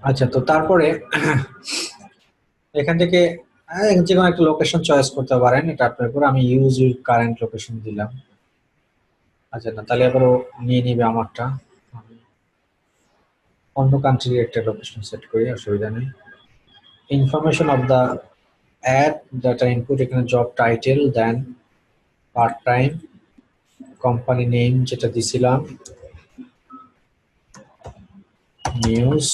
আচ্ছা, তো তারপরে এখান থেকে যে কোনো একটা লোকেশন চয়েস করতে পারেন, এটা আপনার উপর। আমি ইউজ ইউর কারেন্ট লোকেশন দিলাম। আচ্ছা, না তাহলে আবার ও নিয়ে নিবে আমারটা। আমি অন্য কান্ট্রির একটা লোকেশন সেট করি, অসুবিধা নেই। Information of the add data input, এখানে job title, then part time, company name যেটা দিছিলাম, news,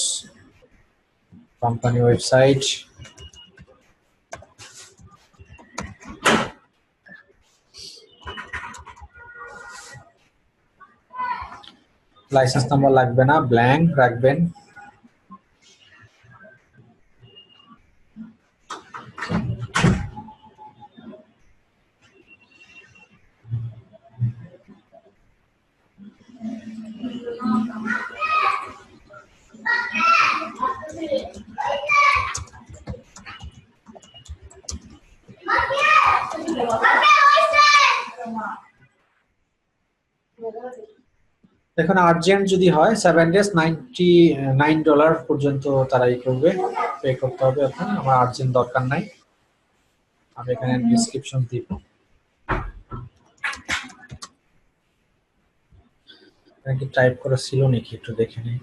company website, license number লাগবে না, ব্ল্যাঙ্ক রাখবেন। এখন আর্জেন্ট যদি হয় 7 days $99 পর্যন্ত তারা ই করবে, পে করতে হবে আপনার। আমার আর্জেন্ট দরকার নাই, আমি এখানে ডিসক্রিপশন দিব। কি টাইপ করা ছিল নাকি একটু দেখে নিই।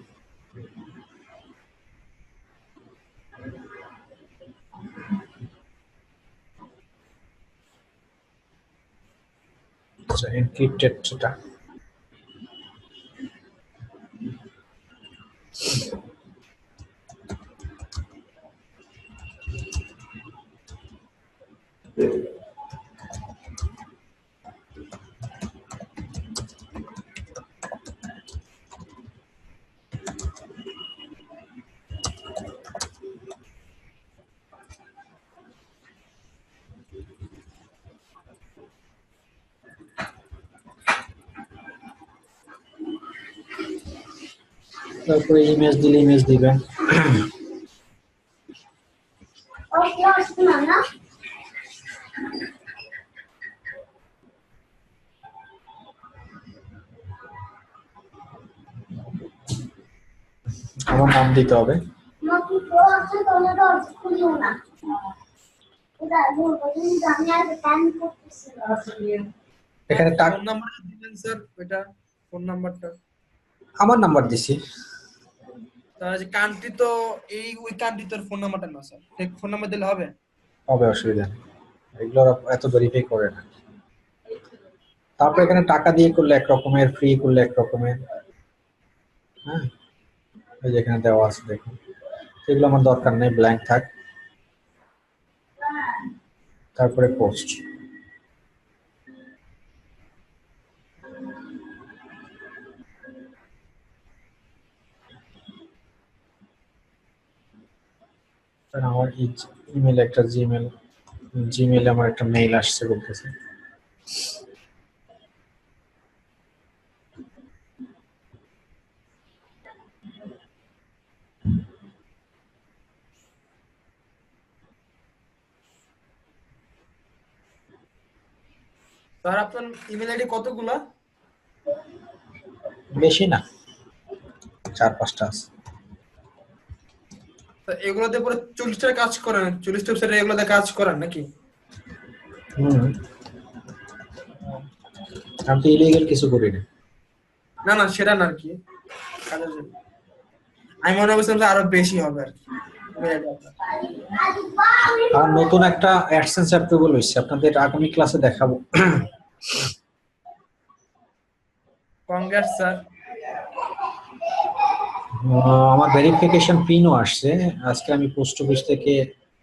আচ্ছা, এনক্রিপ্টেড সেটা। তারপরে ইমেজ দিলে ইমেজ দিবেন। আমার নাম দিতে হবে। এখানে ফোন নাম্বার দিবেন স্যার, এটা ফোন নাম্বারটা আমার নাম্বার দিছি। তাহলে যে কান্ট্রি তো এই ওই কান্ট্রি তোর ফোন নাম্বারটা না স্যার, ঠিক ফোন নাম্বার দিলে হবে? হবে, অসুবিধা নেই, এগুলো এত ভেরিফাই করে না। তারপর এখানে টাকা দিয়ে করলে এক রকমের, ফ্রি করলে এক রকমের। হ্যাঁ, এই যে এখানে দেওয়া আছে দেখুন, সেগুলো আমার দরকার নেই, ব্ল্যাঙ্ক থাক। তারপরে পোস্ট, আমার ইমেল একটা জিমেলে আমার একটা মেইল আসছে বলতেছে। স্যার আপনার ইমেল আইডি কতগুলা? বেশি না, 4-5টা আছে। তো এগুলোতে পুরো 40টা কাজ করেন, 40টা ওয়েবসাইটে এগুলোতে কাজ করেন নাকি? হুম, আমি তো ইলিগাল কিছু করি না। না না, সেটা না আর কি, কাজের জন্য আমি মনে করছিলাম যে আরো বেশি হবে আর কি email ID আপনার। আর নতুন একটা অ্যাডসেন্স অ্যাপ্রুভাল হয়েছে, আপনাদের আগামী ক্লাসে দেখাবো। কংগ্রেস স্যার। আমার ভেরিফিকেশন পিনও আসছে। আজকে আমি পোস্ট অফিস থেকে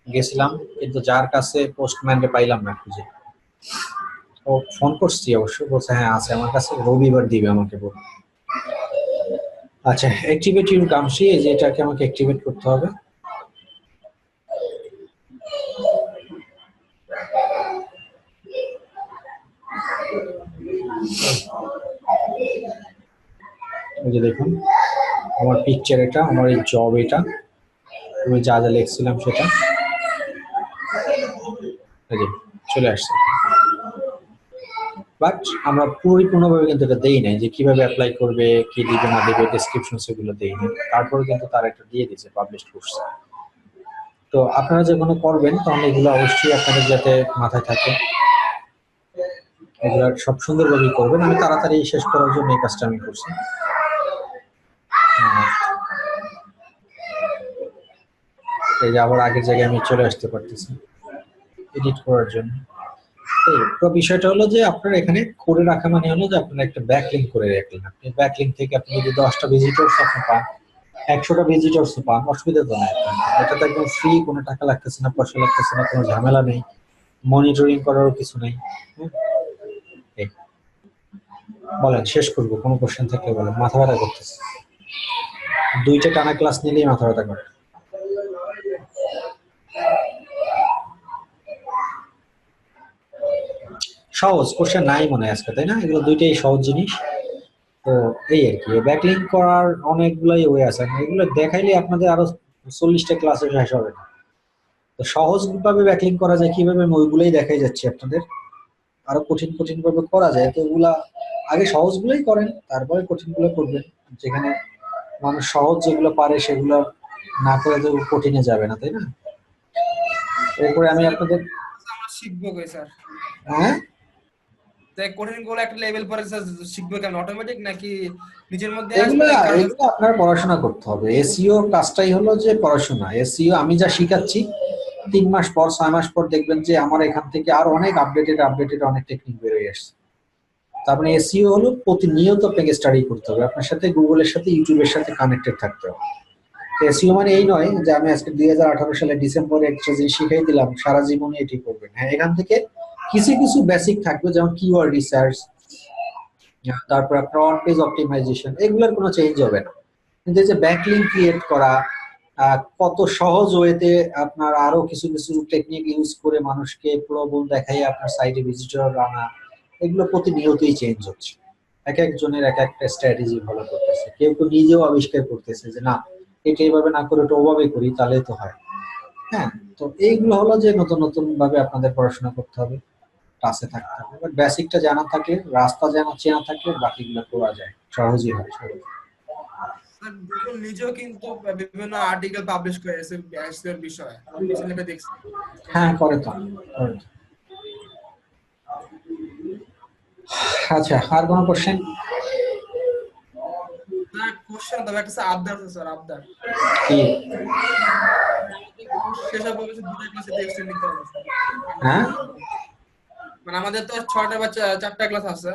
গেছিলাম, কিন্তু যার কাছে পোস্টম্যানকে পাইলাম না খুঁজে। ও ফোন করছি অবশ্য, বলছে হ্যাঁ আছে আমার কাছে, রবিবার দিবে আমাকে বল। আচ্ছা, অ্যাক্টিভেট ইউর গামসি, এই যে এটাকে আমাকে অ্যাক্টিভেট করতে হবে। এই যে দেখুন, আমার পিকচার এটা, আমার এই জব এটা, আমি যা যা লিখছিলাম সেটা, এই যে চলে আসছে। বাট আমরা পরিপূর্ণভাবে কিন্তু এটা দেই নাই যে কিভাবে অ্যাপ্লাই করবে, কি দিবে না দিবে, ডেসক্রিপশন সেগুলো দেই নাই। তারপরে কিন্তু তারা এটা দিয়ে দিয়েছে, পাবলিশ করছে। তো আপনারা যখন করবেন তখন এগুলো অবশ্যই আপনাদের যাতে মাথায় থাকে, এগুলো সব সুন্দরভাবে করবেন। আমি তাড়াতাড়ি শেষ করার জন্য এই কাজটা আমি করছি। এই যে আবার আগের জায়গায় আমি চলে আসতে পারতেছি এডিট করার জন্য। তো বিষয়টা হলো যে আপনার এখানে করে রাখা মানে হলো যে আপনার একটা ব্যাকলিঙ্ক করে রাখলেন। আপনি ব্যাকলিঙ্ক থেকে আপনি যদি 10টা ভিজিটরস আপনি পান, 100টা ভিজিটরস পান, অসুবিধা তো নাই। এটা তো একদম ফ্রি, কোনো টাকা লাগতেছে না, পয়সা লাগতেছে না, কোনো ঝামেলা নেই, মনিটরিং করারও কিছু নেই। এই, বলেন, শেষ করবো, কোনো কোশ্চেন থাকলে বলেন। মাথা ব্যথা করতেছে, 2টা টানা ক্লাস নিলেই মাথা ব্যথা করে। সহজ কোশ্চেন নাই মনে হয় আজকে, তাই না? এগুলো 2টাই সহজ জিনিস। তো এই আর কি, ব্যাকলিঙ্ক করার অনেকগুলাই ওয়ে আছে, এগুলো দেখাইলে আপনাদের আরো 40টা ক্লাসে শেষ হবে না। তো সহজ ভাবে ব্যাকলিঙ্ক করা যায় কিভাবে, আমি ওইগুলাই দেখাই যাচ্ছি আপনাদের। আরো কঠিন কঠিন ভাবে করা যায়, তো ওগুলা আগে সহজ গুলোই করেন, তারপরে কঠিন গুলো করবেন। যেখানে মানুষ সহজ যেগুলো পারে সেগুলো না করে তো কঠিনে যাবে না, তাই না? এরপরে আমি আপনাদের আমরা শিখবো কই স্যার? হ্যাঁ, তাই কঠিন গুলো একটা লেভেল পরে স্যার শিখবো কেন, অটোমেটিক নাকি নিজের মধ্যে এগুলো আসবে কাজ? এগুলো আপনার পড়াশোনা করতে হবে। এসইও কাজটাই হলো যে পড়াশোনা। এসইও আমি যা শিখাচ্ছি 3 মাস পর 6 মাস পর দেখবেন যে আমার এখান থেকে আরো অনেক আপডেটেড অনেক টেকনিক বেরিয়ে আসছে। তার মানে এসইও হলো প্রতিনিয়ত আপনাকে স্টাডি করতে হবে, আপনার সাথে গুগলের সাথে ইউটিউবের সাথে কানেক্টেড থাকতে হবে। এসইও মানে এই নয় যে আমি আজকে 2018 সালে ডিসেম্বরে একটা জিনিস শিখাই দিলাম সারা জীবনে এটি করবেন। হ্যাঁ, এখান থেকে কিছু কিছু বেসিক থাকবে, যেমন কিওয়ার্ড রিসার্চ, তারপর আপনার অন পেজ অপটিমাইজেশন, এগুলোর কোনো চেঞ্জ হবে না। কিন্তু এই যে ব্যাকলিঙ্ক ক্রিয়েট করা, কত সহজ ওয়েতে আপনার আরো কিছু কিছু টেকনিক ইউজ করে মানুষকে প্রলোভন দেখাই আপনার সাইটে ভিজিটর আনা, এগুলো প্রতিনিয়তই চেঞ্জ হচ্ছে। এক একজনের এক একটা স্ট্র্যাটেজি ফলো করতেছে, কেউ কেউ নিজেও আবিষ্কার করতেছে যে না, এটা এইভাবে না করে ওটা ওভাবে করি তাহলে তো হয়। হ্যাঁ, তো এইগুলো হলো যে নতুন নতুন ভাবে আপনাদের পড়াশোনা করতে হবে, ক্লাসে থাকতে হবে। বাট বেসিকটা জানা থাকলে, রাস্তা জানা চেনা থাকলে বাকিগুলো করা যায়, সহজই হয় সহজ। স্যার গুগল নিজেও কিন্তু বিভিন্ন আর্টিকেল পাবলিশ করেছে এসইও বিষয়ে, আমি রিসেন্টলি দেখছি। হ্যাঁ, করে তো, করে তো। আচ্ছা, আর কোনো কোশ্চেন? স্যার কোশ্চেন তবে একটা স্যার আবদার আছে স্যার, আবদার। কি? কোর্স শেষ হবে বলছে 2টা ক্লাসে এক্সটেন্ড নিতে হবে স্যার। হ্যাঁ, মানে আমাদের তো 6টা বা 4টা ক্লাস আছে,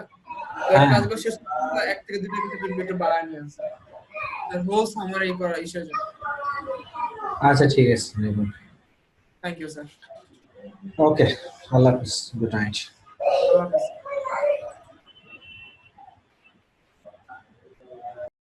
তো এই হ্যাঁ, ক্লাসগুলো শেষ করতে 1 থেকে 2টা কিন্তু একটু বাড়ায় নিয়ে আসে স্যার, হোল সামারি করা ইসের জন্য। আচ্ছা ঠিক আছে, থ্যাংক ইউ স্যার। ওকে, আল্লাহ হাফিজ, গুড নাইট। আল্লাহ হাফেজ।